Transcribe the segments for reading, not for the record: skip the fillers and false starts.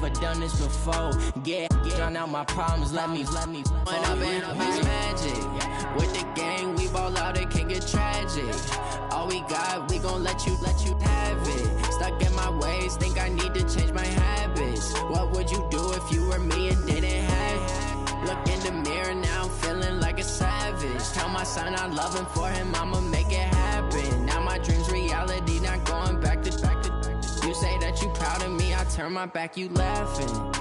never done this before. Drown out my problems, let me. When I been up his magic. With the gang, we ball out, it can get tragic. All we got, we gon' let you have it. Stuck in my ways, think I need to change my habits. What would you do if you were me and didn't have it? Look in the mirror, now I'm feeling like a savage. Tell my son I love him, for him I'ma make it happen. Now my dream's reality, not going back to. You say that you proud of me, I turn my back, you laughing.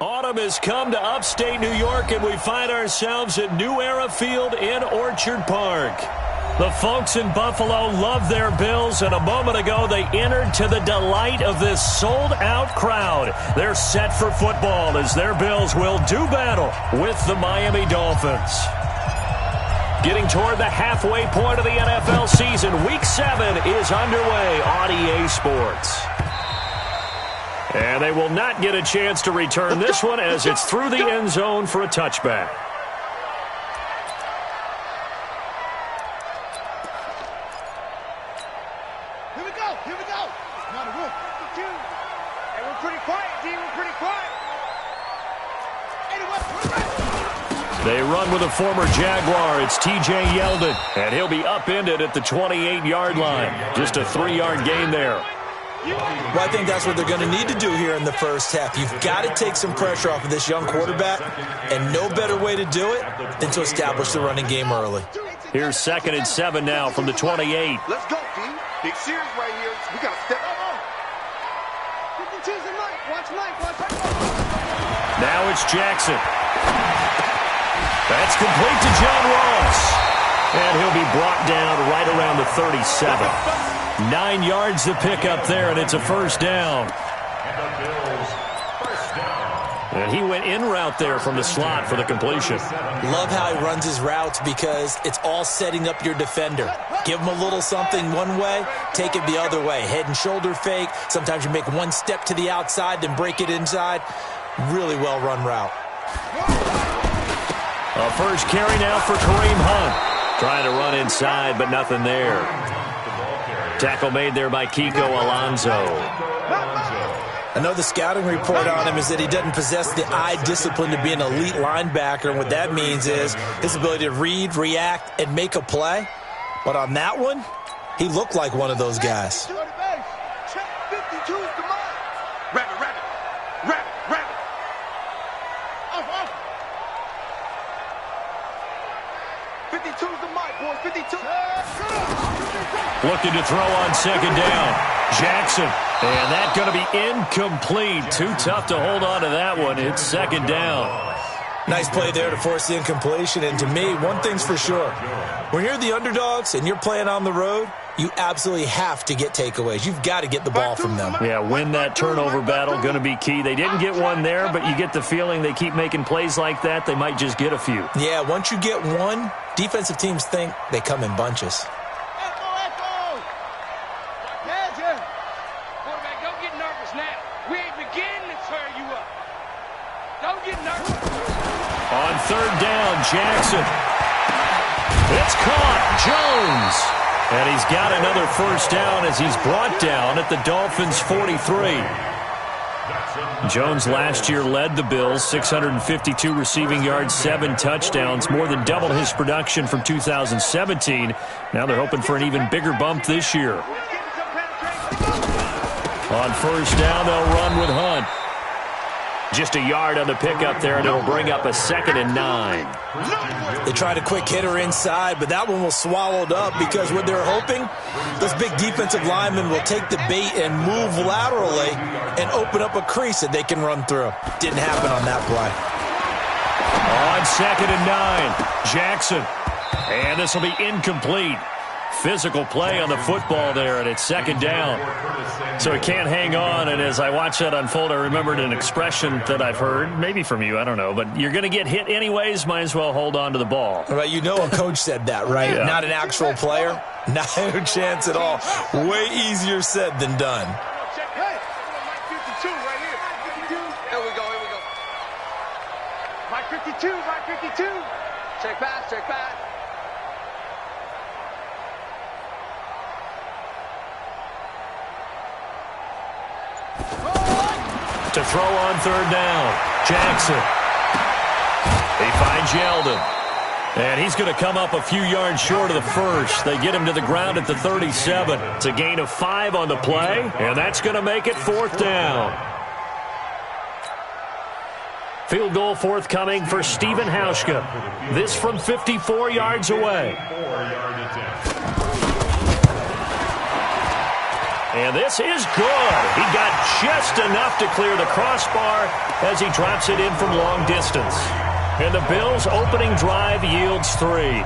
Autumn has come to upstate New York, and we find ourselves at New Era Field in Orchard Park. The folks in Buffalo love their Bills, and a moment ago they entered to the delight of this sold-out crowd. They're set for football as their Bills will do battle with the Miami Dolphins. Getting toward the halfway point of the NFL season, Week 7 is underway on EA Sports. And they will not get a chance to return this one as it's through the end zone for a touchback. Here we go. Not a roof. Hey, we're pretty quiet, D. We're pretty quiet. They run with a former Jaguar. It's T.J. Yeldon, and he'll be upended at the 28-yard line. Just a 3-yard gain there. Well, I think that's what they're going to need to do here in the first half. You've got to take some pressure off of this young quarterback, and no better way to do it than to establish the running game early. Here's 2nd and 7 now from the 28. Let's go, D. Big series right here. We got to step up. 52's the Mike. Watch Mike. Now it's Jackson. That's complete to John Ross. And he'll be brought down right around the 37. 9 yards to pick up there, and it's a first down. And he went in route there from the slot for the completion. Love how he runs his routes because it's all setting up your defender. Give him a little something one way, take it the other way. Head and shoulder fake. Sometimes you make one step to the outside, then break it inside. Really well-run route. A first carry now for Kareem Hunt. Trying to run inside, but nothing there. Tackle made there by Kiko Alonso. Another scouting report on him is that he doesn't possess the eye discipline to be an elite linebacker, and what that means is his ability to read, react, and make a play. But on that one, he looked like one of those guys. Looking to throw on second down. Jackson. And that's going to be incomplete. Too tough to hold on to that one. It's second down. Nice play there to force the incompletion. And to me, one thing's for sure. When you're the underdogs and you're playing on the road, you absolutely have to get takeaways. You've got to get the ball from them. Yeah, win that turnover battle, going to be key. They didn't get one there, but you get the feeling they keep making plays like that, they might just get a few. Yeah, once you get one, defensive teams think they come in bunches. Quarterback, don't get nervous now. We ain't beginning to tear you up. Don't get nervous. On third down, Jackson. It's caught. Jones. And he's got another first down as he's brought down at the Dolphins' 43. Jones last year led the Bills, 652 receiving yards, 7 touchdowns, more than doubled his production from 2017. Now they're hoping for an even bigger bump this year. On first down, they'll run with Hunt. Just a yard on the pickup there, and it'll bring up a 2nd and 9. They tried a quick hitter inside, but that one was swallowed up because what they're hoping, those big defensive linemen will take the bait and move laterally and open up a crease that they can run through. Didn't happen on that play. On 2nd and 9, Jackson. And this will be incomplete. Physical play on the football there, and it's 2nd down. So he can't hang on, and as I watch that unfold, I remembered an expression that I've heard, maybe from you, I don't know, but you're going to get hit anyways, might as well hold on to the ball. Right, you know a coach said that, right? Yeah. Not an actual player. No chance at all. Way easier said than done. Hey, Mike 52 right here. 52. Here we go. Mike 52. Check pass. To throw on third down, Jackson. He finds Yeldon. And he's going to come up a few yards short of the first. They get him to the ground at the 37. It's a gain of 5 on the play, and that's going to make it 4th down. Field goal forthcoming for Stephen Hauschka. This from 54 yards away. And this is good. He got just enough to clear the crossbar as he drops it in from long distance. And the Bills' opening drive yields 3.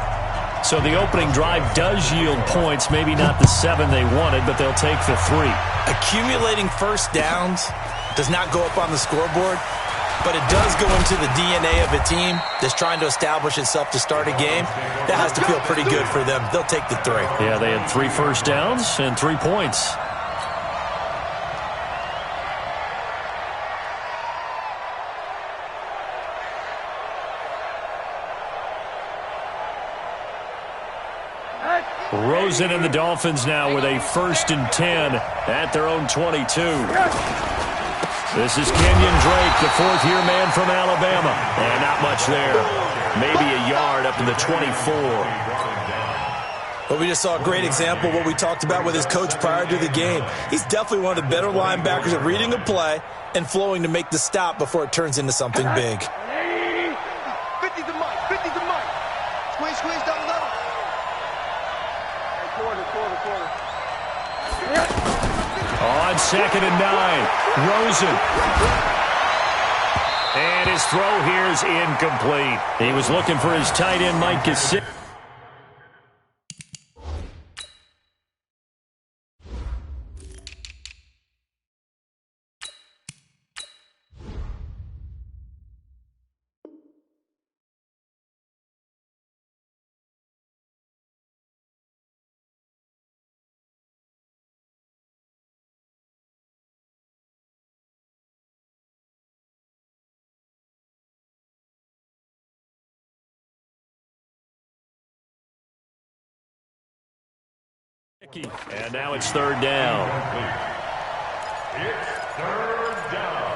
So the opening drive does yield points, maybe not the 7 they wanted, but they'll take the 3. Accumulating first downs does not go up on the scoreboard, but it does go into the DNA of a team that's trying to establish itself to start a game. That has to feel pretty good for them. They'll take the 3. Yeah, they had 3 first downs and 3 points. Rosen and the Dolphins now with a 1st and 10 at their own 22. This is Kenyon Drake, the 4th-year man from Alabama. And not much there. Maybe a yard up to the 24. Well, we just saw a great example of what we talked about with his coach prior to the game. He's definitely one of the better linebackers at reading a play and flowing to make the stop before it turns into something big. 50 to Mike. Squeeze down the middle. Quarter. On 2nd and 9, Rosen. And his throw here is incomplete. He was looking for his tight end, Mike Gesicki. And now it's 3rd down. It's 3rd down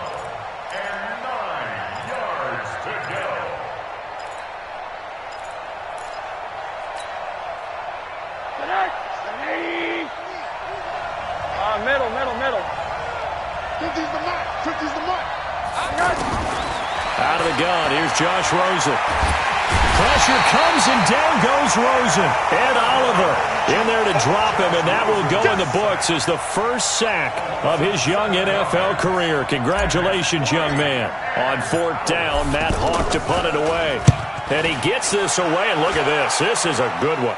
and 9 yards to go. Middle. 50's the mark. Out of the gun, here's Josh Rosen. Pressure comes, and down goes Rosen. Ed Oliver in there to drop him, and that will go in the books as the first sack of his young NFL career. Congratulations, young man. On 4th down, Matt Hawk to punt it away. And he gets this away, and look at this. This is a good one.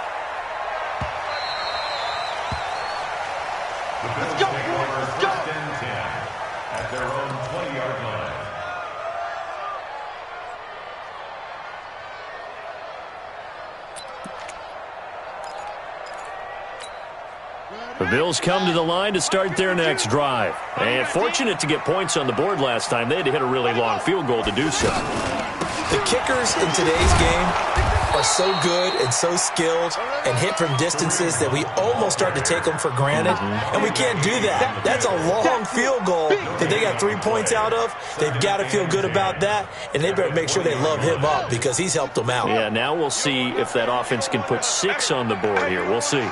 Let's go. At their own 20-yard line. The Bills come to the line to start their next drive. And fortunate to get points on the board last time. They had to hit a really long field goal to do so. The kickers in today's game are so good and so skilled and hit from distances that we almost start to take them for granted, and we can't do that. That's a long field goal that they got 3 points out of. They've got to feel good about that, and they better make sure they love him up because he's helped them out. Yeah, now we'll see if that offense can put 6 on the board here. We'll see.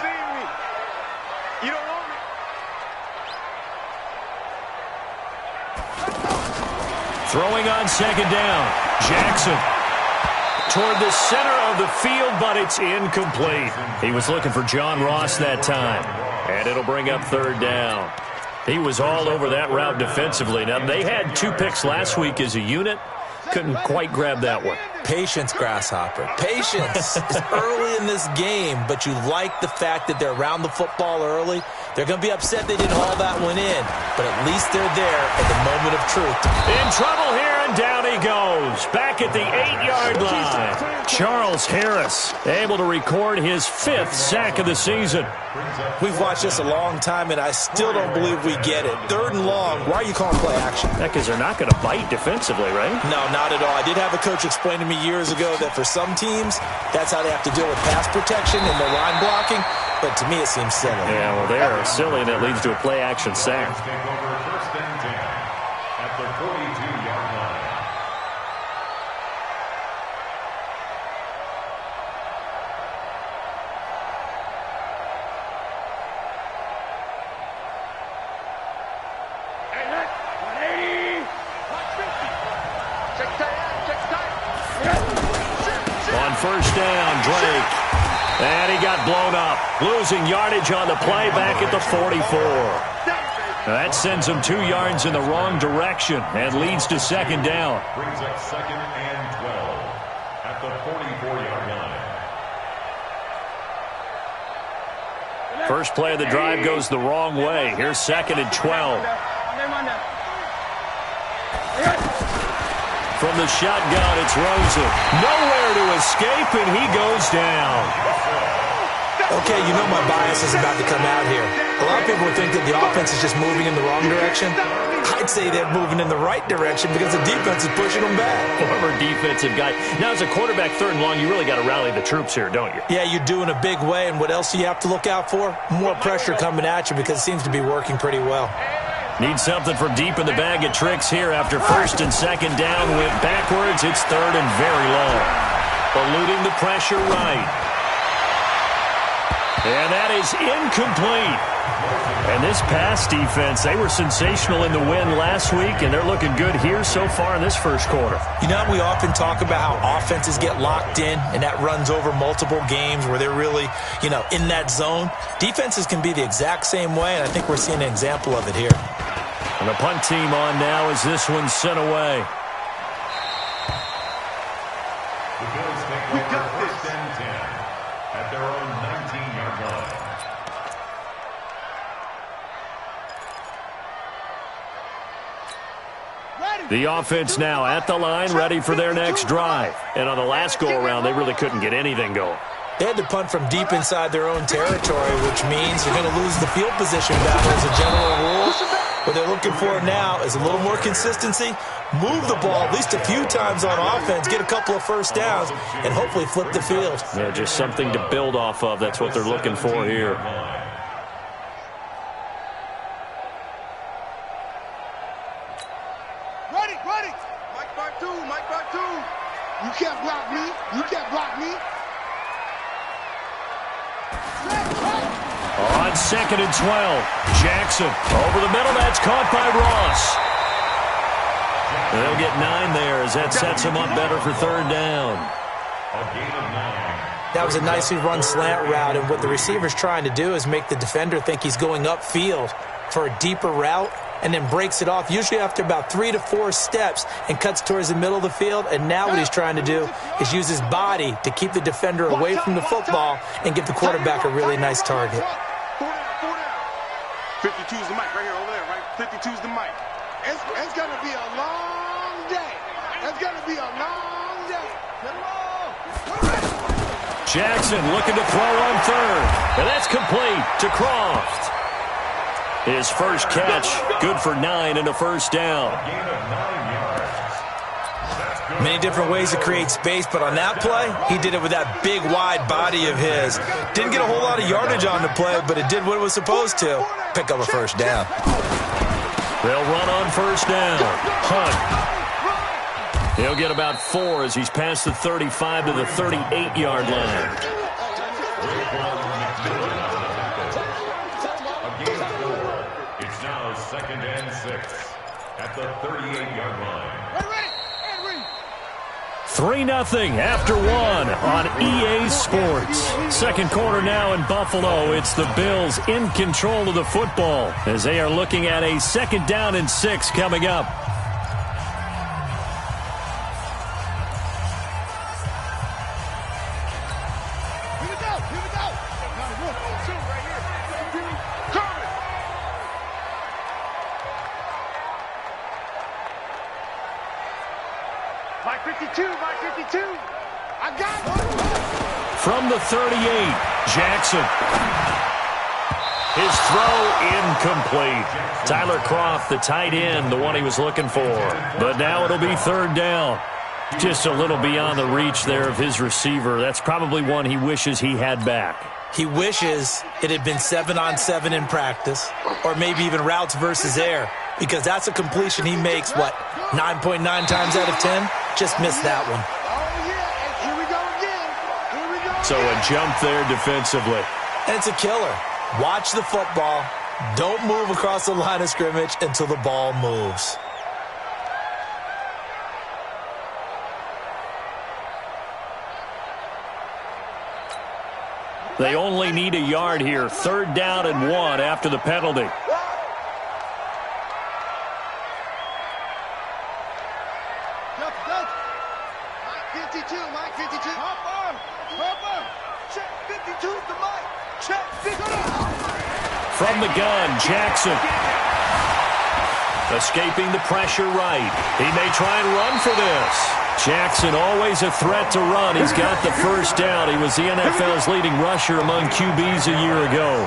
Throwing on second down. Jackson toward the center of the field, but it's incomplete. He was looking for John Ross that time, and it'll bring up third down. He was all over that route defensively. Now, they had 2 picks last week as a unit. Couldn't quite grab that one. Patience, Grasshopper. Patience. It's early in this game, but you like the fact that they're around the football early. They're going to be upset they didn't haul that one in, but at least they're there at the moment of truth. In trouble here, and down he goes. Back at the 8-yard line. Charles Harris able to record his 5th sack of the season. We've watched this a long time, and I still don't believe we get it. 3rd and long. Why are you calling play action? Because they're not going to bite defensively, right? No, not at all. I did have a coach explain to me years ago that for some teams, that's how they have to deal with pass protection and their line blocking. But to me, it seems silly. Yeah, well, they are silly, and it leads to a play-action sack. Take over 1st and 10 at the 42-yard line. On 1st down, Drake. And he got blown up. Losing yardage on the play back at the 44. That sends him 2 yards in the wrong direction and leads to 2nd down. Brings up 2nd and 12 at the 44-yard line. First play of the drive goes the wrong way. Here's 2nd and 12. From the shotgun, it's Rosen. Nowhere to escape, and he goes down. Okay, you know my bias is about to come out here. A lot of people would think that the offense is just moving in the wrong direction. I'd say they're moving in the right direction because the defense is pushing them back. Former defensive guy. Now, as a quarterback, 3rd and long, you really got to rally the troops here, don't you? Yeah, you do in a big way, and what else do you have to look out for? More pressure coming at you because it seems to be working pretty well. Need something from deep in the bag of tricks here after 1st and 2nd down. Went backwards. It's 3rd and very long. Eluding the pressure right. And that is incomplete. And this pass defense, they were sensational in the win last week, and they're looking good here so far in this first quarter. You know, we often talk about how offenses get locked in, and that runs over multiple games where they're really, in that zone. Defenses can be the exact same way, and I think we're seeing an example of it here. And the punt team on now as this one's sent away. The Bills take over 1st and 10 at their own 19-yard line. The offense now at the line, ready for their next drive. And on the last go-around, they really couldn't get anything going. They had to punt from deep inside their own territory, which means you're going to lose the field position battle as a general rule. What they're looking for now is a little more consistency, move the ball at least a few times on offense, get a couple of 1st downs, and hopefully flip the field. Yeah, just something to build off of. That's what they're looking for here. Ready. Mike back two. You can't block me. On 2nd and 12, Jackson over the middle. That's caught by Ross. They'll get 9 there as that sets them up better for 3rd down. A gain of 9. That was a nicely run slant route, and what the receiver's trying to do is make the defender think he's going upfield for a deeper route and then breaks it off, usually after about 3 to 4 steps, and cuts towards the middle of the field. And now what he's trying to do is use his body to keep the defender away from the football and give the quarterback a really nice target. 52's the mic right here over there, right? 52's the mic. It's going to be a long day. Jackson looking to throw on 3rd. And that's complete to Croft. His first catch, good for 9 and a 1st down. A gain of 9 yards. That's good Many different ways to create space, but on that play, he did it with that big, wide body of his. Didn't get a whole lot of yardage on the play, but it did what it was supposed to. Pick up a first down. They'll run on first down. Hunt. He'll get about 4 as he's past the 35 to the 38-yard line. It's now 2nd and 6 at the 38-yard line. 3-0 after 1 on EA Sports. Second quarter now in Buffalo. It's the Bills in control of the football as they are looking at a 2nd down and 6 coming up. Mike 52, Mike 52. I got one. From the 38, Jackson. His throw incomplete. Tyler Croft, the tight end, the one he was looking for. But now it'll be 3rd down. Just a little beyond the reach there of his receiver. That's probably one he wishes he had back. He wishes it had been 7-on-7 in practice, or maybe even routes versus air, because that's a completion he makes, 9.9 times out of 10? Just missed that one. Here we go again. Here we go. So a jump there defensively. And it's a killer. Watch the football. Don't move across the line of scrimmage until the ball moves. They only need a yard here. 3rd down and 1 after the penalty. Mike 52, Mike 52. Hopper. Check 52 to Mike. Check 52. From the gun, Jackson. Escaping the pressure right. He may try and run for this. Jackson, always a threat to run. He's got the first down. He was the NFL's leading rusher among QBs a year ago.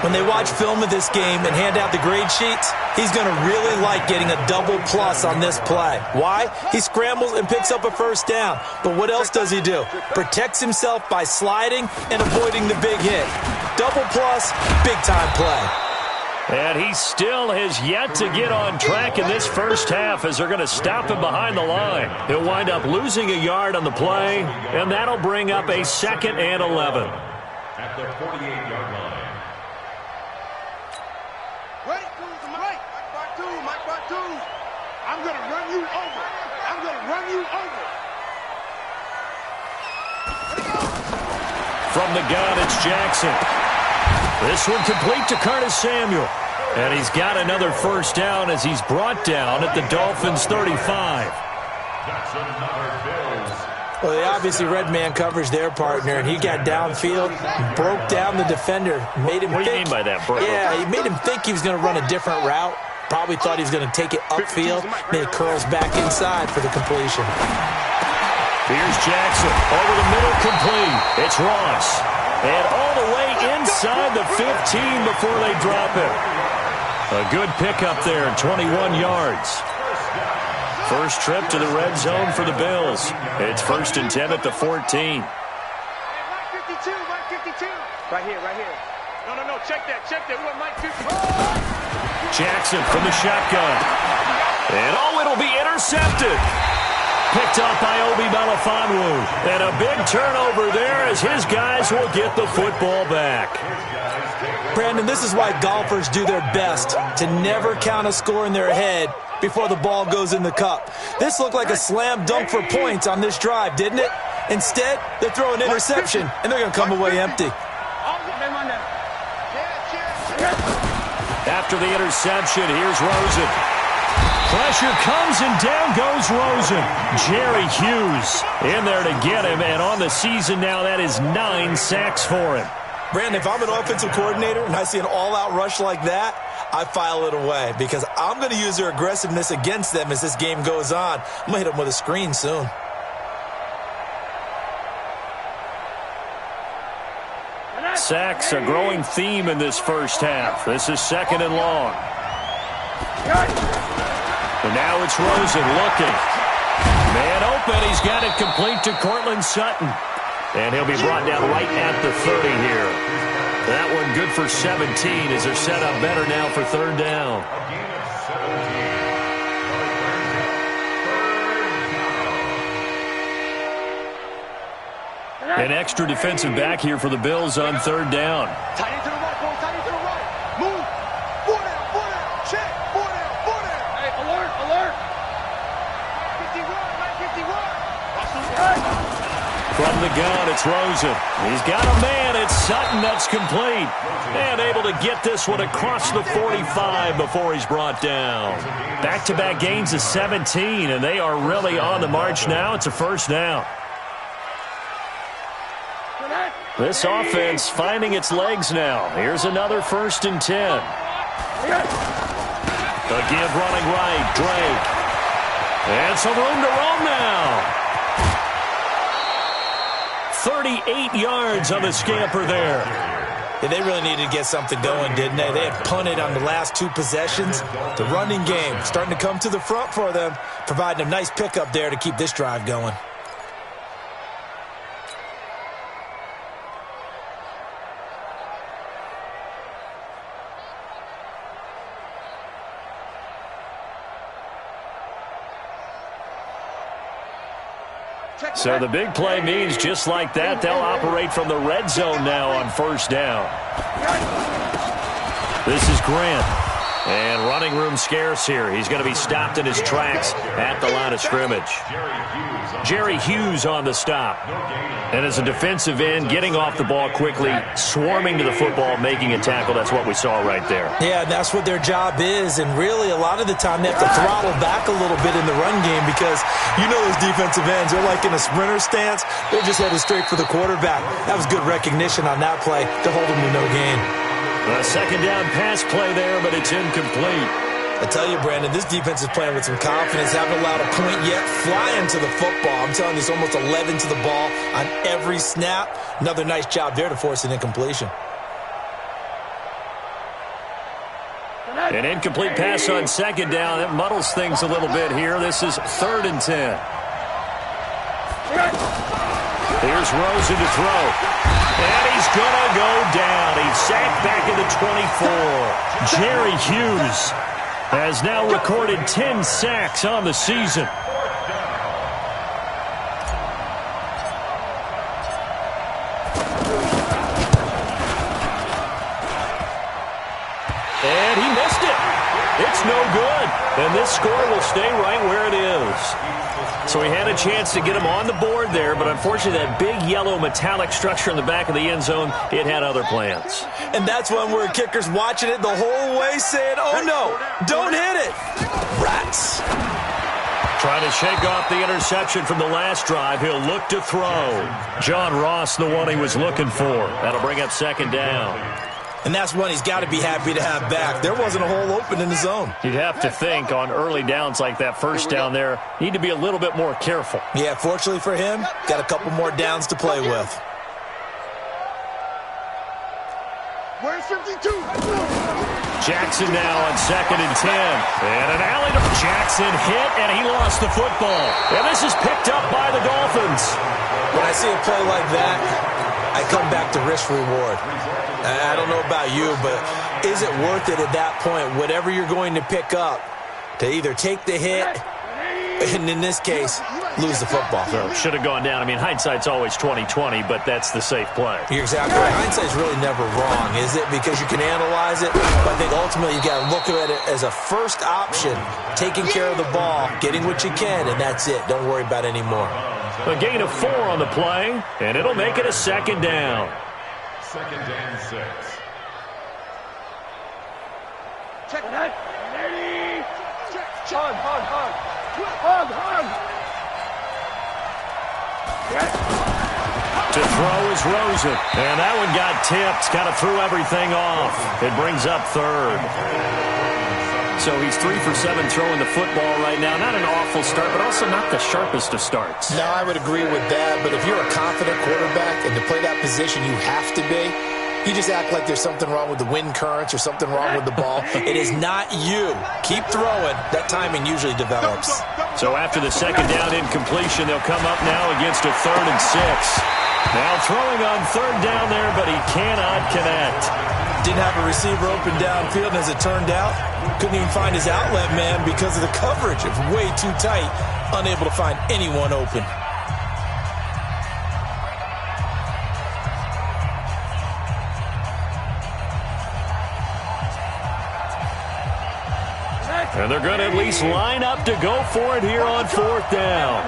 When they watch film of this game and hand out the grade sheets, he's going to really like getting a double plus on this play. Why? He scrambles and picks up a first down. But what else does he do? Protects himself by sliding and avoiding the big hit. Double plus, big-time play. And he still has yet to get on track in this first half as they're going to stop him behind the line. He'll wind up losing a yard on the play, and that'll bring up a 2nd and 11. At the 48-yard line. Wait, Mike. Mike Bartu. I'm going to run you over. I'm going to run you over. From the gun, it's Jackson. This one complete to Curtis Samuel. And he's got another first down as he's brought down at the Dolphins' 35. That's another Bills. Well, they obviously read man coverage their partner, and he got downfield, broke down the defender, made him What do you mean by that, bro? Yeah, he made him think he was going to run a different route. Probably thought he was going to take it upfield, and it curls back inside for the completion. Here's Jackson. Over the middle, complete. It's Ross. And all the way inside the 15 before they drop it. A good pickup there, 21 yards. First trip to the red zone for the Bills. It's 1st and 10 at the 14. Mike 52, Mike 52. Right here. No, check that. We want Mike 52. Jackson from the shotgun. And it'll be intercepted. Picked up by Obi Melifonwu. And a big turnover there as his guys will get the football back. Brandon, this is why golfers do their best to never count a score in their head before the ball goes in the cup. This looked like a slam dunk for points on this drive, didn't it? Instead, they throw an interception, and they're going to come away empty. After the interception, here's Rosen. Pressure comes, and down goes Rosen. Jerry Hughes in there to get him, and on the season now, that is 9 sacks for him. Brandon, if I'm an offensive coordinator and I see an all-out rush like that, I file it away because I'm going to use their aggressiveness against them as this game goes on. I'm going to hit them with a screen soon. Sacks, a growing theme in this first half. This is 2nd and long. And now it's Rosen looking. He's got it complete to Cortland Sutton. And he'll be brought down right at the 30 here. That one good for 17 as they're set up better now for third down. An extra defensive back here for the Bills on third down. Tight end to the right, boy. Tight end to the right. Move. 4 down. Check. 4 down. Hey, alert. 51. From the gun, it's Rosen. He's got a man. It's Sutton that's complete. And able to get this one across the 45 before he's brought down. Back-to-back gains of 17, and they are really on the march now. It's a first down. This offense finding its legs now. Here's another 1st and 10. Again, running right, Drake. And some room to roam now. 38 yards on the scamper there. Yeah, they really needed to get something going, didn't they? They had punted on the last 2 possessions. The running game starting to come to the front for them, providing a nice pickup there to keep this drive going. So the big play means just like that, they'll operate from the red zone now on first down. This is Grant. And running room scarce here. He's going to be stopped in his tracks at the line of scrimmage. Jerry Hughes on the stop. And as a defensive end, getting off the ball quickly, swarming to the football, making a tackle. That's what we saw right there. Yeah, and that's what their job is. And really, a lot of the time, they have to throttle back a little bit in the run game because you know those defensive ends, they're like in a sprinter stance. They're just headed straight for the quarterback. That was good recognition on that play to hold them to no gain. A second down pass play there, but it's incomplete. I tell you, Brandon, this defense is playing with some confidence. Haven't allowed a point yet. Flying to the football. I'm telling you, it's almost 11 to the ball on every snap. Another nice job there to force an incompletion. An incomplete pass on second down. It muddles things a little bit here. This is 3rd and 10. Here's Rosen to throw. And he's going to go down. He's sacked back at the 24. Jerry Hughes has now recorded 10 sacks on the season. And he missed it. It's no good. And this score will stay right where it is. So he had a chance to get him on the board there, but unfortunately that big yellow metallic structure in the back of the end zone, it had other plans. And that's one where kicker's watching it the whole way saying, oh no, don't hit it. Rats. Trying to shake off the interception from the last drive. He'll look to throw. John Ross, the one he was looking for. That'll bring up second down. And that's one he's got to be happy to have back. There wasn't a hole open in the zone. You'd have to think on early downs like that first down there, need to be a little bit more careful. Yeah, fortunately for him, got a couple more downs to play with. Where's 52? Jackson now on 2nd and 10. And an alley to Jackson hit, and he lost the football. And this is picked up by the Dolphins. When I see a play like that, I come back to risk reward. I don't know about you, but is it worth it at that point, whatever you're going to pick up, to either take the hit, and in this case, lose the football? So should have gone down. I mean, hindsight's always 20/20, but that's the safe play. You're exactly right. Hindsight's really never wrong, is it? Because you can analyze it, but I think ultimately you got to look at it as a first option, taking care of the ball, getting what you can, and that's it. Don't worry about any more. A gain of 4 on the play, and it'll make it a second down. 2nd and 6. Check that. Ready. Check. Hug. To throw is Rosen. And that one got tipped. Kind of threw everything off. It brings up 3rd. So he's 3 for 7 throwing the football right now. Not an awful start, but also not the sharpest of starts. No, I would agree with that. But if you're a confident quarterback and to play that position you have to be, you just act like there's something wrong with the wind currents or something wrong with the ball. It is not you. Keep throwing. That timing usually develops. Go. So after the second down incompletion, they'll come up now against a 3rd and 6. Now throwing on 3rd down there, but he cannot connect. Didn't have a receiver open downfield, and as it turned out, couldn't even find his outlet man because of the coverage. It was way too tight, unable to find anyone open. And they're going to at least line up to go for it here on 4th down.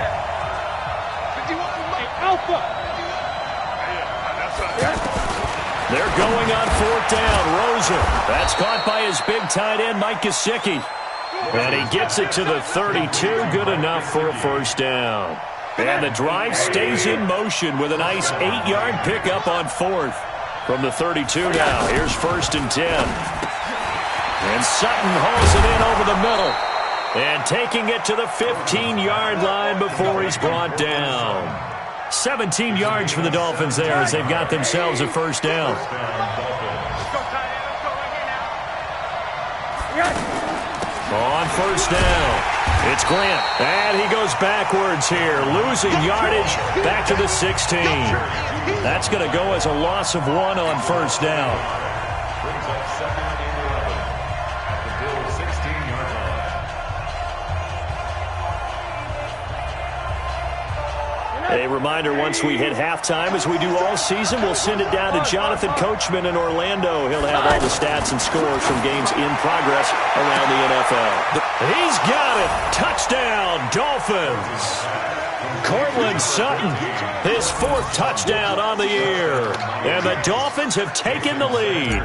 They're going on 4th down. Rosen. That's caught by his big tight end, Mike Gesicki. And he gets it to the 32. Good enough for a 1st down. And the drive stays in motion with a nice 8-yard pickup on 4th. From the 32 now. Here's 1st and 10. And Sutton hauls it in over the middle. And taking it to the 15-yard line before he's brought down. 17 yards for the Dolphins there as they've got themselves a 1st down. On 1st down, it's Grant. And he goes backwards here, losing yardage back to the 16. That's going to go as a loss of 1 on 1st down. Brings up 2nd and 11 at the Bills' 16-yard line. A reminder, once we hit halftime, as we do all season, we'll send it down to Jonathan Coachman in Orlando. He'll have all the stats and scores from games in progress around the NFL. He's got it. Touchdown, Dolphins. Cortland Sutton, his 4th touchdown on the year. And the Dolphins have taken the lead.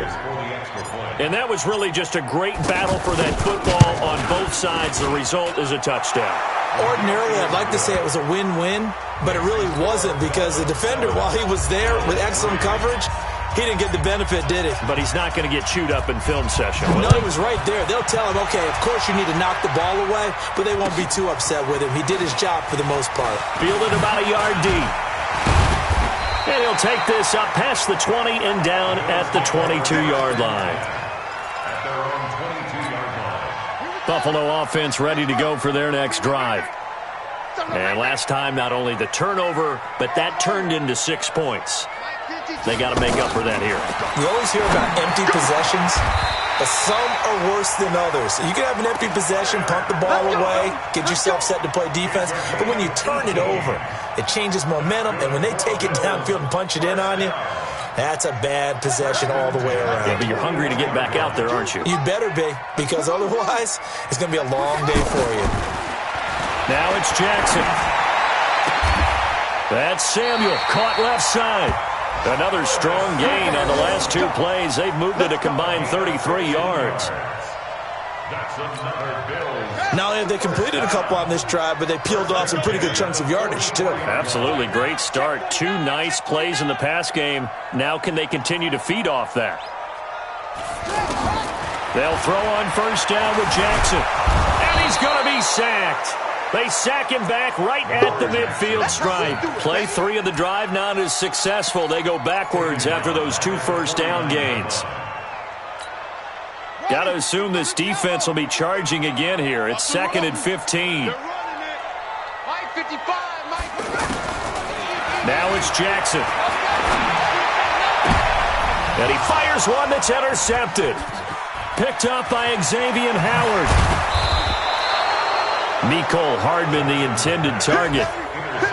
And that was really just a great battle for that football on both sides. The result is a touchdown. Ordinarily, I'd like to say it was a win-win, but it really wasn't because the defender, while he was there with excellent coverage, he didn't get the benefit, did he? But he's not going to get chewed up in film session. No, he was right there. They'll tell him, okay, of course you need to knock the ball away, but they won't be too upset with him. He did his job for the most part. Fielded about a yard deep. And he'll take this up past the 20 and down at the 22-yard line. At their own 22-yard line. Buffalo offense ready to go for their next drive. And last time, not only the turnover, but that turned into 6 points. They got to make up for that here. You always hear about empty possessions, but some are worse than others. You can have an empty possession, punt the ball away, get yourself set to play defense, but when you turn it over, it changes momentum, and when they take it downfield and punch it in on you, that's a bad possession all the way around. Yeah, but you're hungry to get back out there, aren't you? You better be, because otherwise, it's going to be a long day for you. Now it's Jackson. That's Samuel, caught left side. Another strong gain on the last 2 plays. They've moved it a combined 33 yards. That's another Bills. Now, they completed a couple on this drive, but they peeled off some pretty good chunks of yardage, too. Absolutely great start. 2 nice plays in the pass game. Now can they continue to feed off that? They'll throw on 1st down with Jackson. And he's going to be sacked. They sack him back right at the midfield stripe. Play 3 of the drive not as successful. They go backwards after those 2 first down gains. Got to assume this defense will be charging again here. It's 2nd and 15. Now it's Jackson. And he fires one that's intercepted. Picked up by Xavier Howard. Mecole Hardman, the intended target.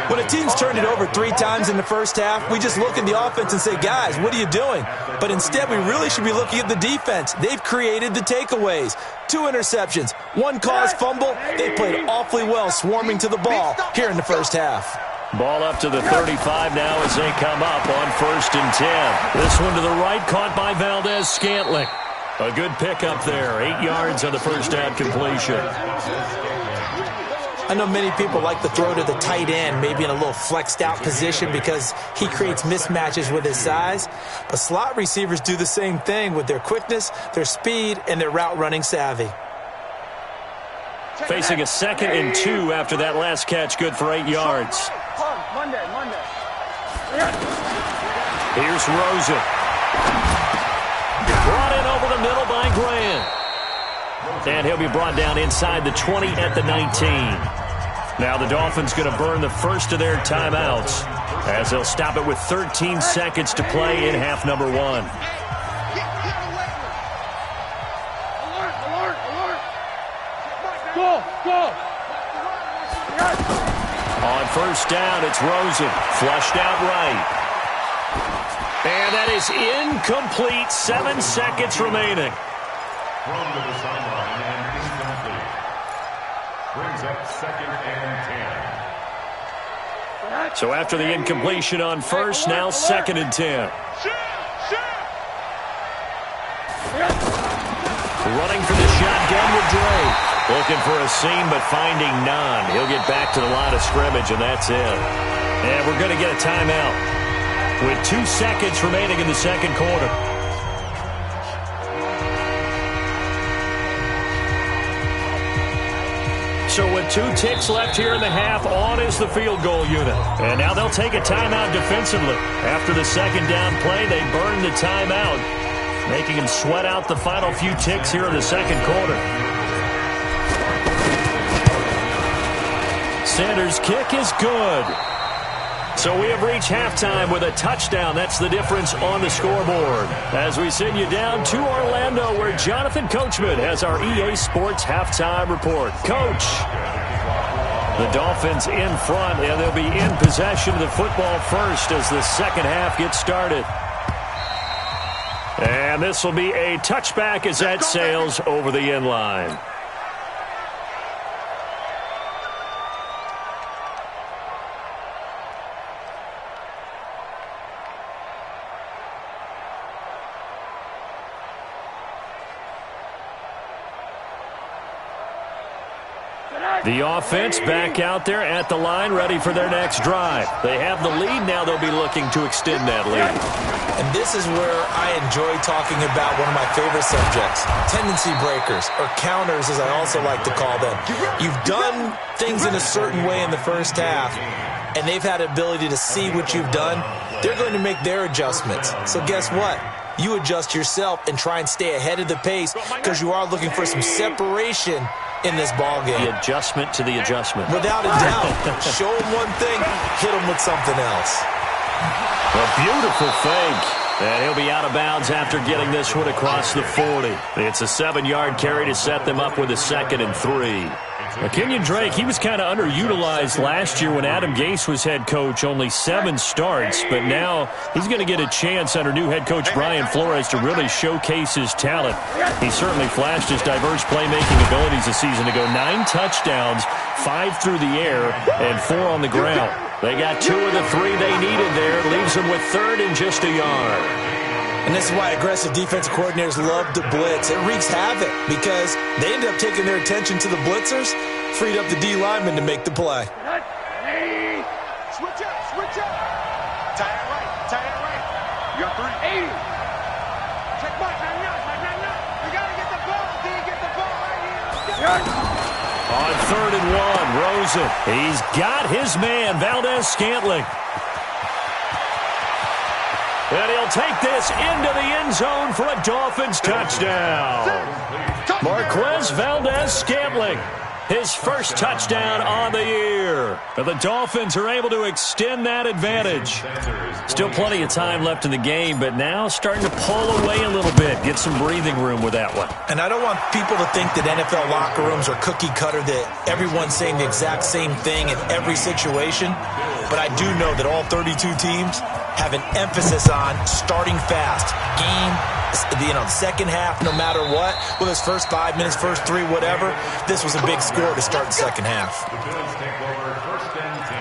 When a team's turned it over 3 times in the first half, we just look at the offense and say, guys, what are you doing? But instead, we really should be looking at the defense. They've created the takeaways. 2 interceptions, 1 caused fumble. They played awfully well swarming to the ball here in the first half. Ball up to the 35 now as they come up on 1st and 10. This one to the right, caught by Valdez-Scantling. A good pickup there, 8 yards on the first down completion. I know many people like to throw to the tight end, maybe in a little flexed out position because he creates mismatches with his size. But slot receivers do the same thing with their quickness, their speed, and their route running savvy. Facing a 2nd and 2 after that last catch, good for 8 yards. Here's Rosen. Brought in over the middle by Grant. And he'll be brought down inside the 20 at the 19. Now the Dolphins going to burn the first of their timeouts as they'll stop it with 13 seconds to play in half number 1. Alert, alert. Go. On first down, it's Rosen. Flushed out right. And that is incomplete. 7 seconds remaining. Thrown to the sideline and incomplete. Brings up 2nd and 10. So after the incompletion on first, now 2nd and 10. Running for the shotgun with Dre. Looking for a seam, but finding none. He'll get back to the line of scrimmage, and that's it. And we're going to get a timeout with 2 seconds remaining in the second quarter. So with 2 ticks left here in the half, on is the field goal unit. And now they'll take a timeout defensively. After the second down play, they burn the timeout, making him sweat out the final few ticks here in the second quarter. Sanders' kick is good. So we have reached halftime with a touchdown. That's the difference on the scoreboard. As we send you down to Orlando, where Jonathan Coachman has our EA Sports halftime report. Coach, the Dolphins in front, and they'll be in possession of the football first as the second half gets started. And this will be a touchback as that sails over the end line. The offense back out there at the line, ready for their next drive. They have the lead. Now they'll be looking to extend that lead. And this is where I enjoy talking about one of my favorite subjects, tendency breakers, or counters as I also like to call them. You've done things in a certain way in the first half, and they've had the ability to see what you've done. They're going to make their adjustments. So guess what? You adjust yourself and try and stay ahead of the pace because you are looking for some separation in this ball game. The adjustment to the adjustment. Without a doubt. Show them one thing, hit them with something else. A beautiful fake. And he'll be out of bounds after getting this one across the 40. It's a 7-yard carry to set them up with a 2nd and 3. Kenyon Drake, he was kind of underutilized last year when Adam Gase was head coach. Only 7 starts, but now he's going to get a chance under new head coach Brian Flores to really showcase his talent. He certainly flashed his diverse playmaking abilities a season ago. 9 touchdowns, 5 through the air, and 4 on the ground. They got 2 of the 3 they needed there. Leaves them with 3rd and just a yard. And this is why aggressive defensive coordinators love to blitz. It wreaks havoc because they end up taking their attention to the blitzers, freed up the D lineman to make the play. Switch up, switch up. Tie it right. You got 3. 80. Check back, not. You got to get the ball. Do you get the ball right here? On 3rd and 1, Rosen. He's got his man, Valdez-Scantling. And he'll take this into the end zone for a Dolphins touchdown. Marquez Valdez-Scantling, his first touchdown on the year. And the Dolphins are able to extend that advantage. Still plenty of time left in the game, but now starting to pull away a little bit. Get some breathing room with that one. And I don't want people to think that NFL locker rooms are cookie cutter, that everyone's saying the exact same thing in every situation. But I do know that all 32 teams have an emphasis on starting fast. The second half, no matter what, whether it's first 5 minutes, first 3, whatever, this was a big score to start the second half. The Bills take over 1st and 10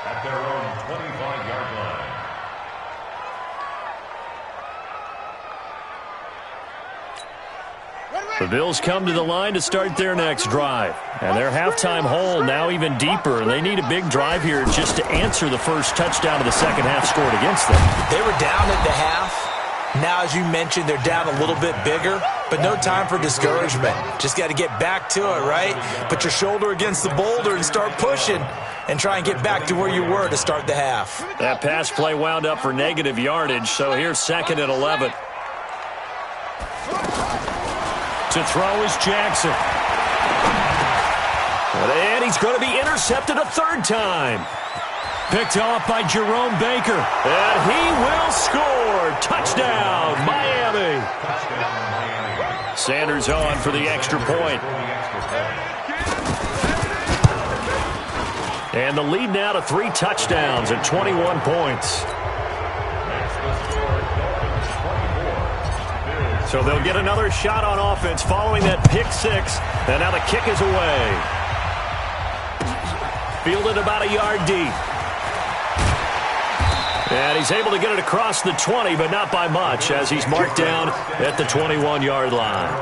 at their own 25-yard line. The Bills come to the line to start their next drive. And their halftime hole now even deeper. And they need a big drive here just to answer the first touchdown of the second half scored against them. They were down at the half. Now, as you mentioned, they're down a little bit bigger, but no time for discouragement. Just got to get back to it, right? Put your shoulder against the boulder and start pushing and try and get back to where you were to start the half. That pass play wound up for negative yardage, so here's 2nd and 11. To throw is Jackson. And he's going to be intercepted a third time. Picked off by Jerome Baker. And he will score. Touchdown, Miami. Sanders on for the extra point. And the lead now to 3 touchdowns at 21 points. So they'll get another shot on offense following that pick 6. And now the kick is away. Fielded about a yard deep. And he's able to get it across the 20, but not by much, as he's marked down at the 21-yard line.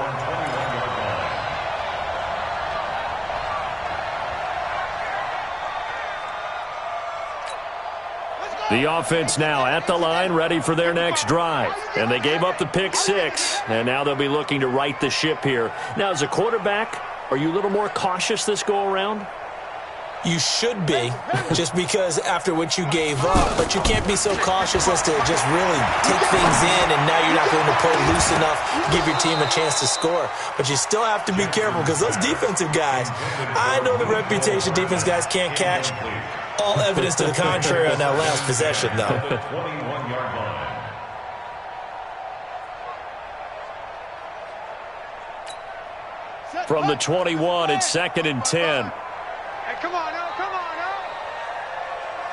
The offense now at the line, ready for their next drive. And they gave up the pick 6, and now they'll be looking to right the ship here. Now, as a quarterback, are you a little more cautious this go-around? You should be, just because after what you gave up. But you can't be so cautious as to just really take things in, and now you're not going to play loose enough to give your team a chance to score. But you still have to be careful, because those defensive guys, I know the reputation defense guys can't catch. All evidence to the contrary on that last possession, though. 21-yard line. From the 21, it's 2nd and 10. Hey, come on, now, come on, now.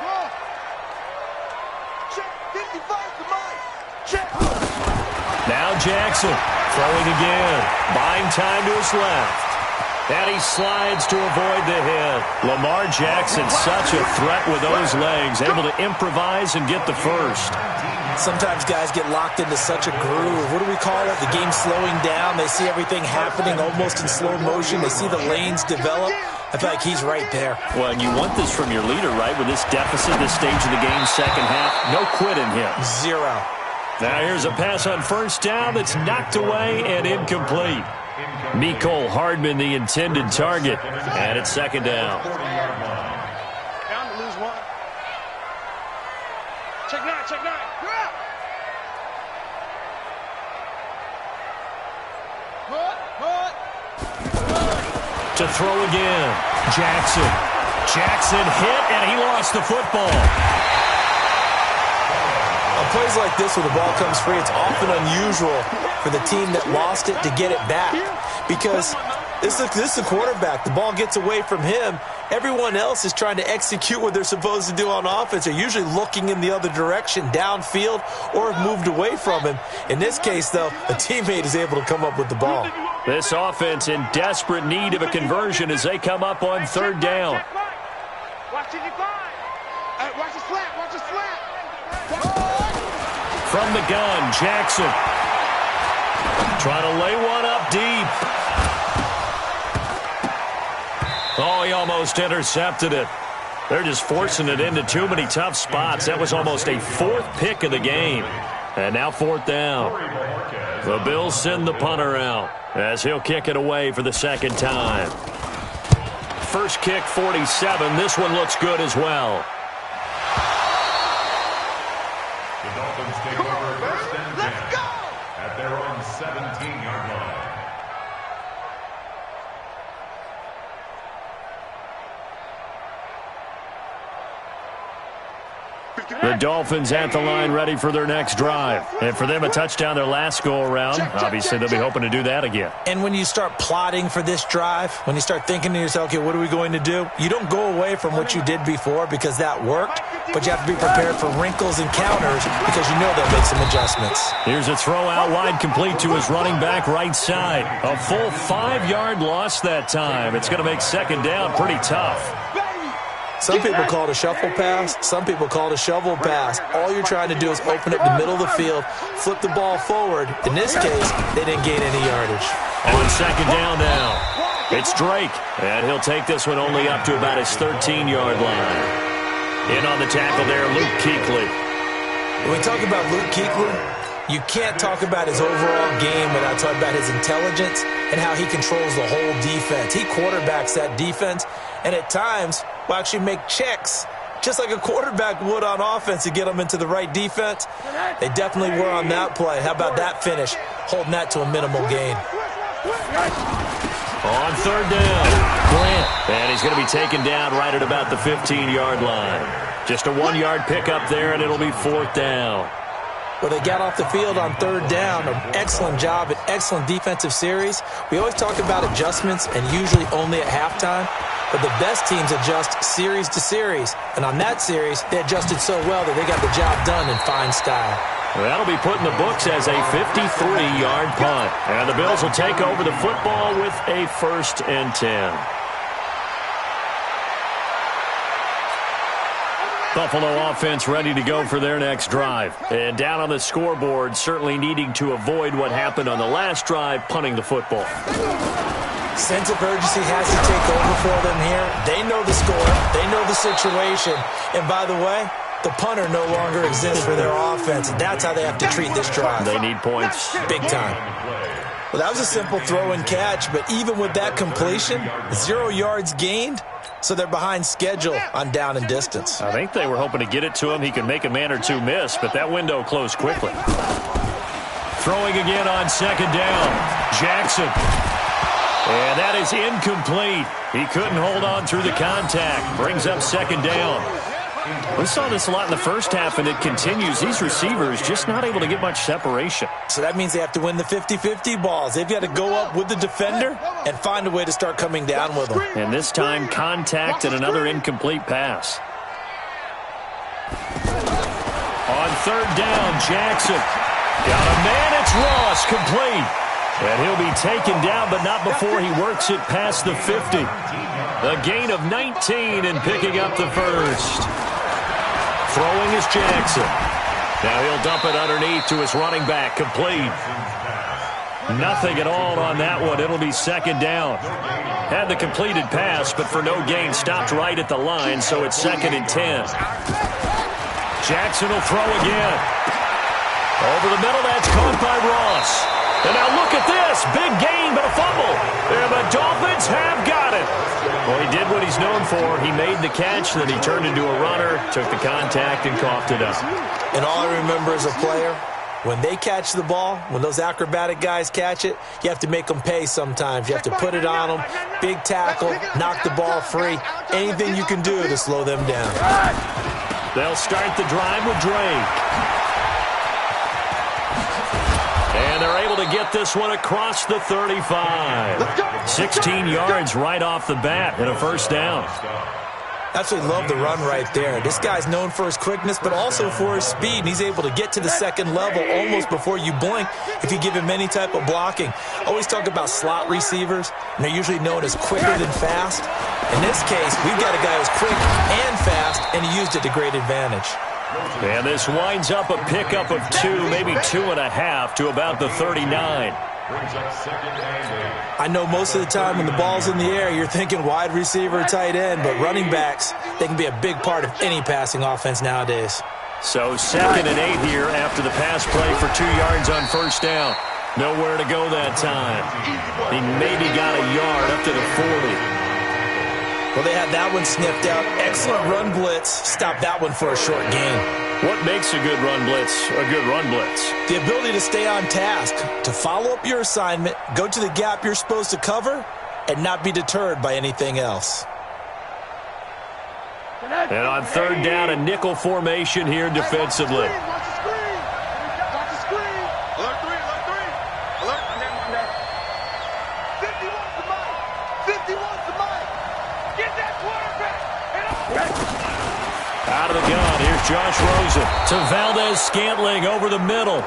Go. Check, 55 to mine. Check. Now Jackson throwing again. Buying time to his left. And he slides to avoid the hit. Lamar Jackson, such a threat with those legs, able to improvise and get the first. Sometimes guys get locked into such a groove. What do we call it? The game slowing down. They see everything happening almost in slow motion. They see the lanes develop. I feel like he's right there. Well, and you want this from your leader, right? With this deficit, this stage of the game, second half, no quit in him. 0. Now here's a pass on first down that's knocked away and incomplete. Mecole Hardman, the intended target, and it's 2nd down. Down to lose 1. Check 9, check 9. You're out. To throw again. Jackson. Jackson hit, and he lost the football. On plays like this where the ball comes free, it's often unusual for the team that lost it to get it back, because this is the quarterback. The ball gets away from him. Everyone else is trying to execute what they're supposed to do on offense. They're usually looking in the other direction, downfield, or have moved away from him. In this case, though, a teammate is able to come up with the ball. This offense in desperate need of a conversion as they come up on 3rd down. Watch 55. Hey, watch the slant, watch the slant. From the gun, Jackson. Trying to lay one up deep. Oh, he almost intercepted it. They're just forcing it into too many tough spots. That was almost a 4th pick of the game. And now 4th down. The Bills send the punter out as he'll kick it away for the 2nd time. First kick, 47. This one looks good as well. The Dolphins take over 1st and 10 at their own 17-yard line. The Dolphins at the line ready for their next drive. And for them, a touchdown their last go-around. Obviously, they'll be hoping to do that again. And when you start plotting for this drive, when you start thinking to yourself, okay, what are we going to do? You don't go away from what you did before because that worked, but you have to be prepared for wrinkles and counters because you know they'll make some adjustments. Here's a throw out wide complete to his running back right side. A full 5-yard loss that time. It's going to make 2nd down pretty tough. Some people call it a shuffle pass. Some people call it a shovel pass. All you're trying to do is open up the middle of the field, flip the ball forward. In this case, they didn't gain any yardage. On 2nd down now, it's Drake. And he'll take this one only up to about his 13-yard line. In on the tackle there, Luke Kuechly. When we talk about Luke Kuechly, you can't talk about his overall game without talking about his intelligence and how he controls the whole defense. He quarterbacks that defense, and at times will actually make checks just like a quarterback would on offense to get them into the right defense. They definitely were on that play. How about that finish, holding that to a minimal gain? On third down, Grant. And he's going to be taken down right at about the 15-yard line. Just a 1-yard pickup there, and it'll be fourth down. Well, they got off the field on third down. An excellent job, an excellent defensive series. We always talk about adjustments, and usually only at halftime. But the best teams adjust series to series. And on that series, they adjusted so well that they got the job done in fine style. Well, that'll be put in the books as a 53-yard punt. And the Bills will take over the football with a 1st and 10. Buffalo offense ready to go for their next drive. And down on the scoreboard, certainly needing to avoid what happened on the last drive, punting the football. Sense of urgency has to take over for them here. They know the score. They know the situation. And by the way, the punter no longer exists for their offense. And that's how they have to treat this drive. They need points. Big time. Well, that was a simple throw and catch, but even with that completion, 0 yards gained, so they're behind schedule on down and distance. I think they were hoping to get it to him. He could make a man or two miss, but that window closed quickly. Throwing again on second down. Jackson. And that is incomplete. He couldn't hold on through the contact. Brings up second down. We saw this a lot in the first half, and it continues. These receivers just not able to get much separation. So that means they have to win the 50-50 balls. They've got to go up with the defender and find a way to start coming down with them. And this time, contact and another incomplete pass. On third down, Jackson. Got a man, it's Ross, complete. And he'll be taken down, but not before he works it past the 50. A gain of 19 and picking up the first. Throwing is Jackson. Now he'll dump it underneath to his running back, complete. Nothing at all on that one. It'll be second down. Had the completed pass, but for no gain, stopped right at the line, so it's 2nd and 10. Jackson will throw again. Over the middle, that's caught by Ross. And now look at this. Big gain, but a fumble. And the Dolphins have got it. Well, he did what he's known for. He made the catch, then he turned into a runner, took the contact, and coughed it up. And all I remember as a player, when they catch the ball, when those acrobatic guys catch it, you have to make them pay sometimes. You have to put it on them. Big tackle, knock the ball free. Anything you can do to slow them down. They'll start the drive with Drake. And they're able to get this one across the 35. 16 yards right off the bat and a first down. Absolutely love the run right there. This guy's known for his quickness, but also for his speed. And he's able to get to the second level almost before you blink if you give him any type of blocking. Always talk about slot receivers, and they're usually known as quicker than fast. In this case, we've got a guy who's quick and fast, and he used it to great advantage. And this winds up a pickup of 2, maybe 2.5 to about the 39. I know most of the time when the ball's in the air, you're thinking wide receiver, tight end, but running backs, they can be a big part of any passing offense nowadays. So 2nd and 8 here after the pass play for 2 yards on first down. Nowhere to go that time. He maybe got a yard up to the 40. Well, they had that one sniffed out. Excellent run blitz. Stop that one for a short gain. What makes a good run blitz a good run blitz? The ability to stay on task, to follow up your assignment, go to the gap you're supposed to cover, and not be deterred by anything else. And on third down, a nickel formation here defensively. Out of the gun, here's Josh Rosen to Valdez-Scantling over the middle.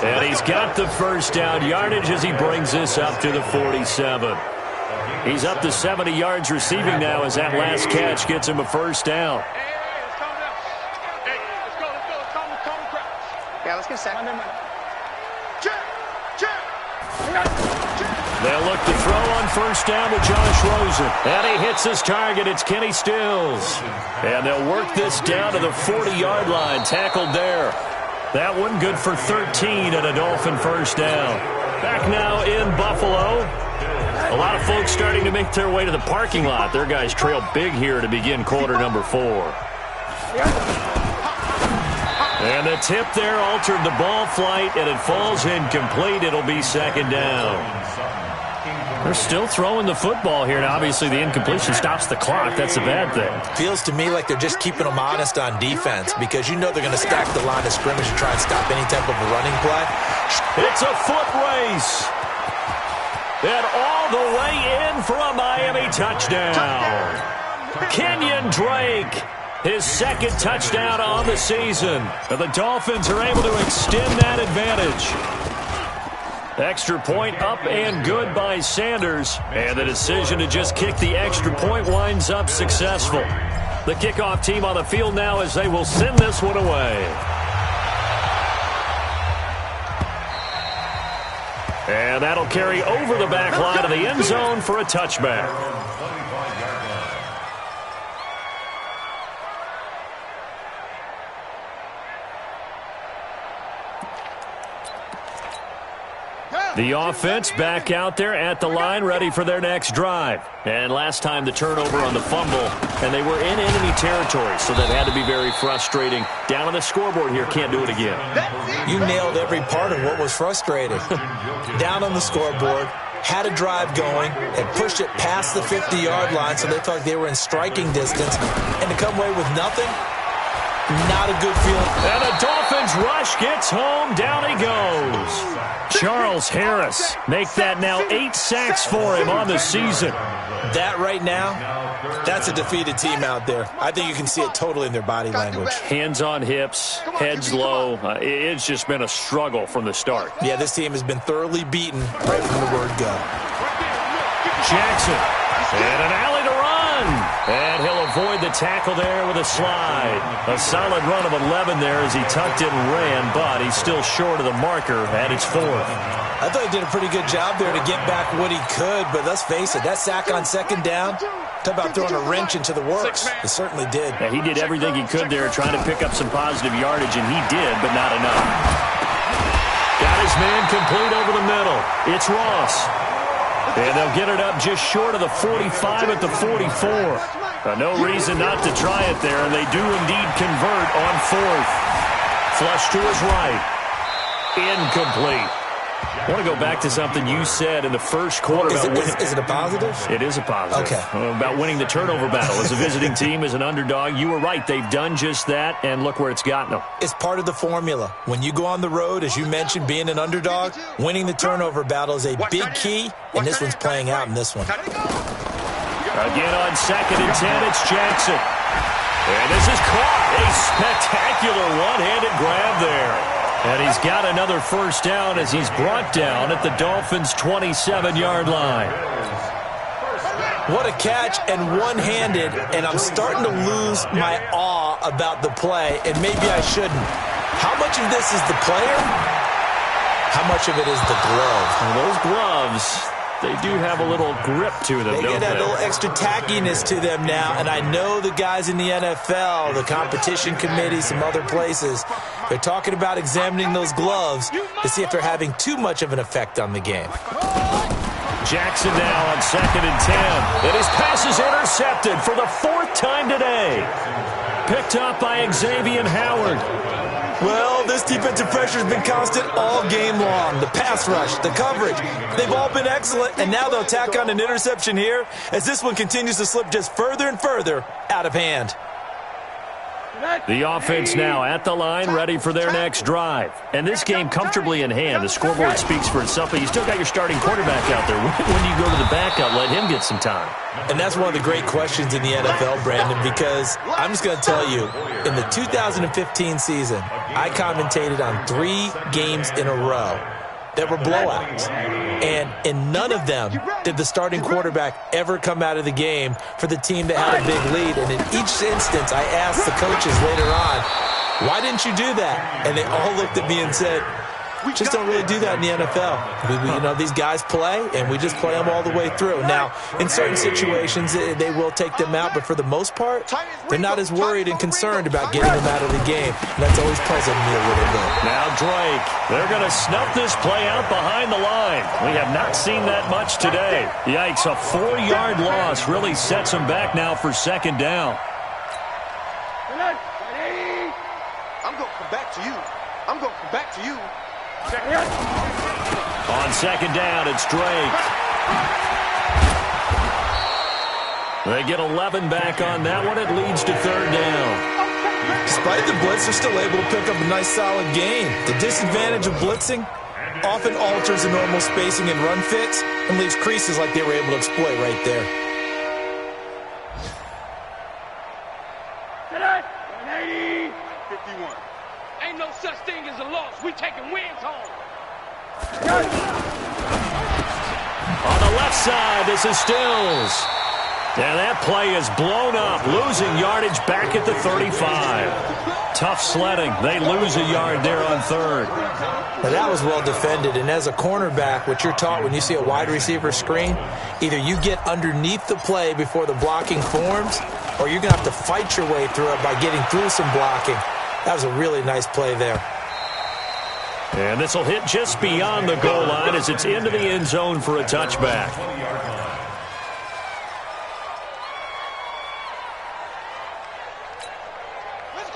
And he's got the first down yardage as he brings this up to the 47. He's up to 70 yards receiving now as that last catch gets him a first down. Yeah, let's get set. They'll look to throw on first down with Josh Rosen. And he hits his target. It's Kenny Stills. And they'll work this down to the 40-yard line. Tackled there. That one good for 13 and a Dolphin first down. Back now in Buffalo. A lot of folks starting to make their way to the parking lot. Their guys trail big here to begin quarter number 4. And the tip there altered the ball flight, and it falls incomplete. It'll be second down. They're still throwing the football here. Now, obviously, the incompletion stops the clock. That's a bad thing. Feels to me like they're just keeping them honest on defense because you know they're going to stack the line of scrimmage and try and stop any type of a running play. It's a foot race. And all the way in for a Miami touchdown. Kenyon Drake, his second touchdown on the season. And the Dolphins are able to extend that advantage. Extra point up and good by Sanders. And the decision to just kick the extra point winds up successful. The kickoff team on the field now as they will send this one away. And that'll carry over the back line of the end zone for a touchback. The offense back out there at the line, ready for their next drive. And last time the turnover on the fumble, and they were in enemy territory, so that had to be very frustrating. Down on the scoreboard here, can't do it again. You nailed every part of what was frustrating. Down on the scoreboard, had a drive going, and pushed it past the 50-yard line, so they thought they were in striking distance. And to come away with nothing, not a good feeling. And the Dolphins rush gets home. Down he goes. Charles Harris make that now 8 sacks for him on the season. That right now, that's a defeated team out there. I think you can see it totally in their body language. Hands on hips, heads low. It's just been a struggle from the start. Yeah, this team has been thoroughly beaten right from the word go. Jackson, and an alley to run. And he'll avoid the tackle there with a slide. A solid run of 11 there as he tucked it and ran, but he's still short of the marker at its 4th. I thought he did a pretty good job there to get back what he could, but let's face it, that sack on second down, talk about throwing a wrench into the works. It certainly did. Yeah, he did everything he could there trying to pick up some positive yardage, and he did, but not enough. Got his man complete over the middle. It's Ross. And they'll get it up just short of the 45 at the 44. No reason not to try it there, and they do indeed convert on 4th. Flush to his right. Incomplete. I want to go back to something you said in the first quarter. Is it a positive? It is a positive. Okay. About winning the turnover battle. As a visiting team, as an underdog, you were right. They've done just that, and look where it's gotten them. It's part of the formula. When you go on the road, as you mentioned, being an underdog, winning the turnover battle is a big key, and this one's playing out in this one. Again on 2nd and 10, it's Jackson. And this is caught. A spectacular one-handed grab there. And he's got another first down as he's brought down at the Dolphins' 27-yard line. What a catch, and one-handed, and I'm starting to lose my awe about the play, and maybe I shouldn't. How much of this is the player? How much of it is the glove? Well, those gloves, they do have a little grip to them, they don't get that little extra tackiness to them now, and I know the guys in the NFL, the competition committee, some other places, they're talking about examining those gloves to see if they're having too much of an effect on the game. Jackson now on 2nd and 10. And his pass is intercepted for the 4th time today. Picked up by Xavier Howard. Well, this defensive pressure has been constant all game long. The pass rush, the coverage, they've all been excellent, and now they'll tack on an interception here as this one continues to slip just further and further out of hand. The offense now at the line, ready for their next drive. And this game comfortably in hand. The scoreboard speaks for itself, but you still got your starting quarterback out there. When do you go to the backup, let him get some time? And that's one of the great questions in the NFL, Brandon, because I'm just going to tell you, in the 2015 season, I commentated on 3 games in a row that were blowouts. And in none of them did the starting quarterback ever come out of the game for the team that had a big lead. And in each instance, I asked the coaches later on, why didn't you do that? And they all looked at me and said, we just don't really do that in the NFL. These guys play, and we just play them all the way through. Now, in certain situations, they will take them out, but for the most part, they're not as worried and concerned about getting them out of the game. And that's always puzzled me a little bit. Now Drake, they're going to snuff this play out behind the line. We have not seen that much today. Yikes, a 4-yard loss really sets them back now for 2nd down. I'm going to come back to you. I'm going to come back to you. On 2nd down, it's Drake. They get 11 back on that one. It leads to third down. Despite the blitz, they're still able to pick up a nice, solid gain. The disadvantage of blitzing often alters the normal spacing and run fits and leaves creases like they were able to exploit right there. 180. 51. Ain't no such thing as a loss. We taking wins home. On the left side, this is Stills. And that play is blown up, losing yardage back at the 35. Tough sledding. They lose a yard there on third. Now that was well defended, and as a cornerback, what you're taught when you see a wide receiver screen, either you get underneath the play before the blocking forms, or you're going to have to fight your way through it by getting through some blocking. That was a really nice play there. And this will hit just beyond the goal line as it's into the end zone for a touchback.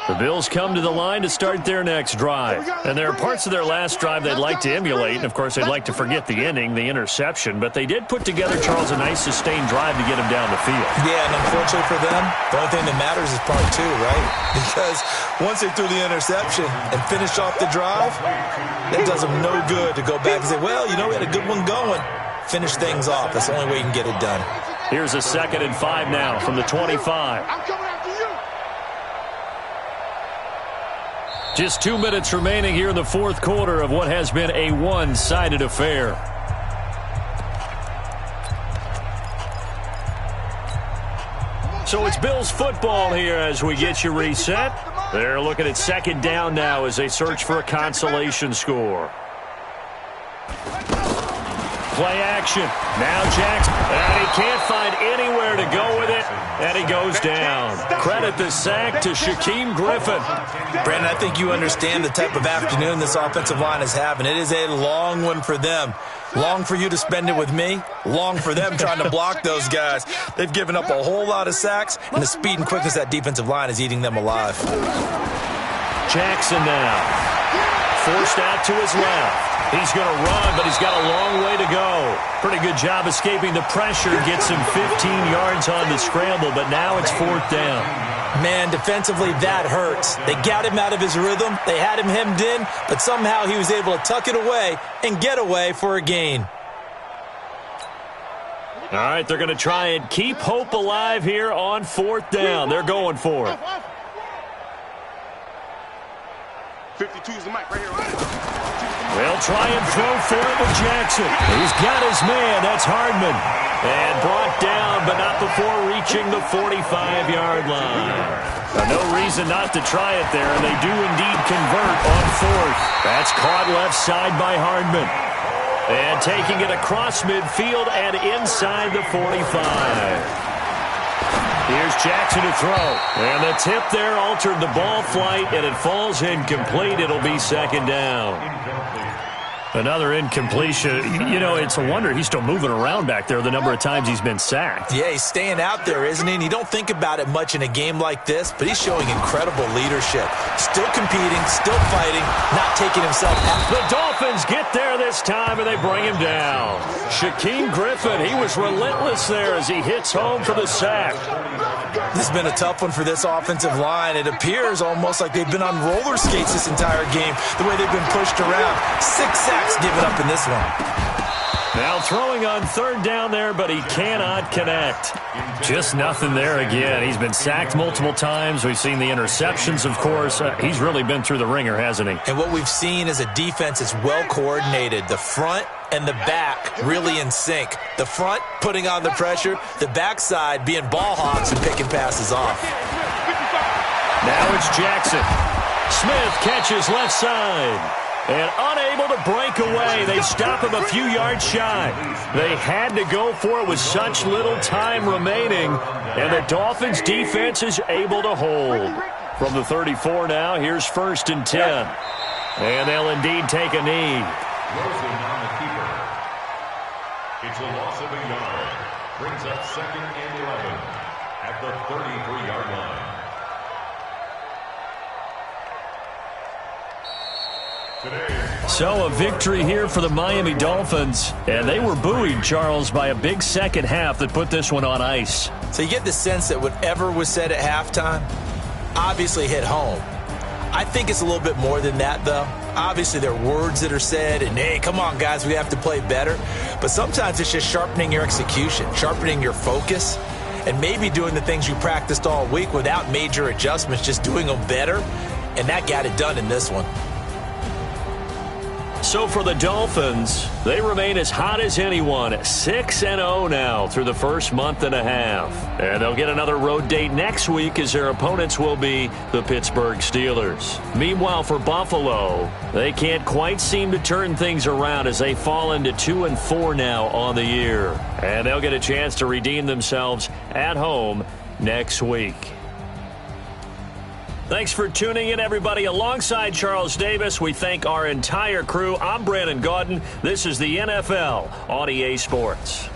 The Bills come to the line to start their next drive. And there are parts of their last drive they'd like to emulate. And, of course, they'd like to forget the ending, the interception. But they did put together, Charles, a nice sustained drive to get him down the field. Yeah, and unfortunately for them, the only thing that matters is part two, right? Because once they threw the interception and finished off the drive, it does them no good to go back and say, well, you know, we had a good one going. Finish things off. That's the only way you can get it done. Here's a 2nd and 5 now from the 25. I'm coming after you. Just 2 minutes remaining here in the fourth quarter of what has been a one-sided affair. So it's Bills football here as we get you reset. They're looking at 2nd down now as they search for a consolation score. Play action. Now Jackson. And he can't find anywhere to go with it. And he goes down. Credit the sack to Shaquem Griffin. Brandon, I think you understand the type of afternoon this offensive line is having. It is a long one for them. Long for you to spend it with me. Long for them trying to block those guys. They've given up a whole lot of sacks, and the speed and quickness of that defensive line is eating them alive. Jackson now. Forced out to his left. He's going to run, but he's got a long way to go. Pretty good job escaping the pressure. Gets him 15 yards on the scramble, but now it's 4th down. Man, defensively, that hurts. They got him out of his rhythm. They had him hemmed in, but somehow he was able to tuck it away and get away for a gain. All right, they're going to try and keep hope alive here on 4th down. They're going for it. 52 is the mic right here. They'll try and throw for it with Jackson. He's got his man. That's Hardman. And brought down, but not before reaching the 45-yard line. No reason not to try it there, and they do indeed convert on 4th. That's caught left side by Hardman. And taking it across midfield and inside the 45. Here's Jackson to throw. And the tip there altered the ball flight, and it falls incomplete. It'll be 2nd down. Another incompletion. You know, it's a wonder he's still moving around back there the number of times he's been sacked. Yeah, he's staying out there, isn't he? And you don't think about it much in a game like this, but he's showing incredible leadership. Still competing, still fighting, not taking himself out. The Dolphins get there this time, and they bring him down. Shaquem Griffin, he was relentless there as he hits home for the sack. This has been a tough one for this offensive line. It appears almost like they've been on roller skates this entire game, the way they've been pushed around. 6 sacks given up in this one. Now throwing on 3rd down there, but he cannot connect. Just nothing there again. He's been sacked multiple times. We've seen the interceptions, of course. He's really been through the ringer, hasn't he? And what we've seen is a defense that's well coordinated. The front and the back really in sync. The front putting on the pressure, the backside being ball hawks and picking passes off. Now it's Jackson. Smith catches left side. And unable to break away. They stop him a few yards shy. They had to go for it with such little time remaining. And the Dolphins defense is able to hold. From the 34 now, here's 1st and 10. And they'll indeed take a knee. Closing on the keeper. It's a loss of a yard. Brings up 2nd and 11 at the 33-yard line. So a victory here for the Miami Dolphins, and they were buoyed, Charles, by a big second half that put this one on ice. So you get the sense that whatever was said at halftime obviously hit home. I think it's a little bit more than that, though. Obviously, there are words that are said, and, hey, come on, guys, we have to play better. But sometimes it's just sharpening your execution, sharpening your focus, and maybe doing the things you practiced all week without major adjustments, just doing them better. And that got it done in this one. So for the Dolphins, they remain as hot as anyone, 6-0 now through the first month and a half. And they'll get another road date next week as their opponents will be the Pittsburgh Steelers. Meanwhile, for Buffalo, they can't quite seem to turn things around as they fall into 2-4 now on the year. And they'll get a chance to redeem themselves at home next week. Thanks for tuning in, everybody. Alongside Charles Davis, we thank our entire crew. I'm Brandon Gaudin. This is the NFL on EA Sports.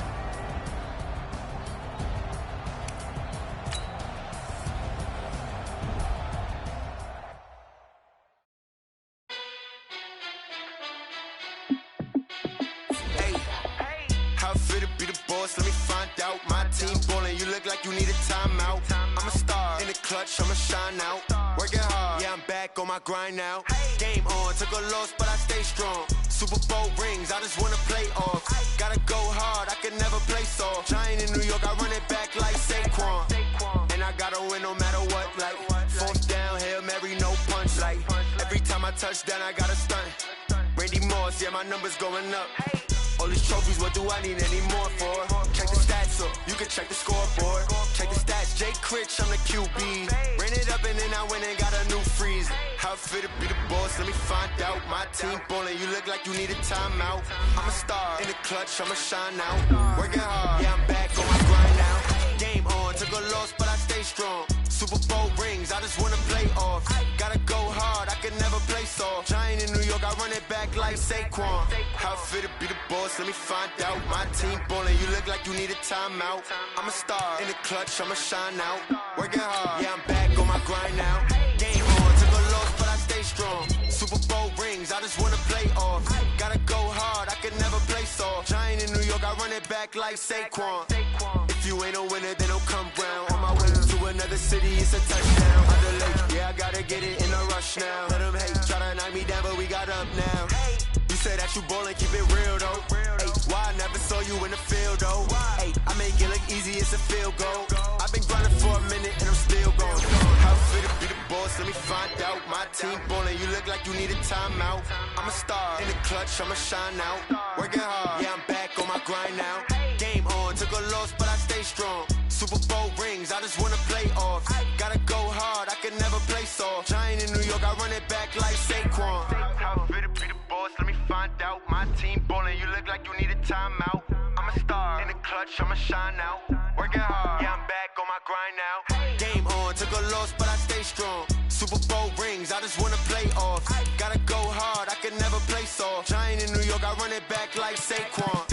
How fit to be the boss? Let me find out. My team ballin', you look like you need a timeout. I'm a star in the clutch, I'ma shine out. Working hard, yeah, I'm back on my grind now. Game on, took a loss, but I stay strong. Super Bowl rings, I just wanna play off. Gotta go hard, I can never play soft. Giant in New York, I run it back like Saquon. And I gotta win no matter what, like fourth down, Hail Mary, no punch. Like every time I touch down, I gotta stunt. Randy Moss, yeah, my numbers going up. All these trophies, what do I need any more for? Check the stats up, you can check the scoreboard. Check the stats, Jay Critch, I'm the QB. Ran it up and then I went and got a new freeze. How fit to be the boss, let me find out. My team ballin', you look like you need a timeout. I'm a star in the clutch, I'ma shine out. Working hard, yeah, I'm back on my grind now. Game on, took a loss, but I stay strong. Super Bowl rings, I just wanna play off. Gotta go hard, I can never play soft. Giant in New York, I run it back like Saquon. How fit to be the boss, let me find out. My team ballin', you look like you need a timeout. I'm a star in the clutch, I'ma shine out. Working hard, yeah, I'm back on my grind now. Game on, took a loss, but I stay strong. Super Bowl rings, I just wanna play off. Gotta go hard, I can never play soft. Giant in New York, I run it back like Saquon. If you ain't a winner, then don't come round. On my way to another city, it's a touchdown. Underlay, yeah, I gotta get it in a rush now. Let them hate, try to knock me down, but we got up now. You say that you ballin', keep it real though. Hey, why I never saw you in the field though? Hey, I make it look easy, it's a field goal. I've been grinding for a minute and I'm still going. How fit to be the boss, let me find out. My team ballin', you look like you need a timeout. I'm a star in the clutch, I'ma shine out. Working hard, yeah, I'm back on my grind now. Game on, took a loss, but I stay strong. Super Bowl rings, I just wanna play off. Gotta go hard, I can never play soft. Giant in New York, I run it back like Saquon. How fit to be the boss, let me find out. My team ballin', you look like you need a timeout. I'm a star in the clutch, I'ma shine out. Working hard, yeah, I'm back on my grind now. Game on, took a loss, but I stay strong. Super Bowl rings, I just wanna play off. Gotta go hard, I can never play soft. Giant in New York, I run it back like Saquon.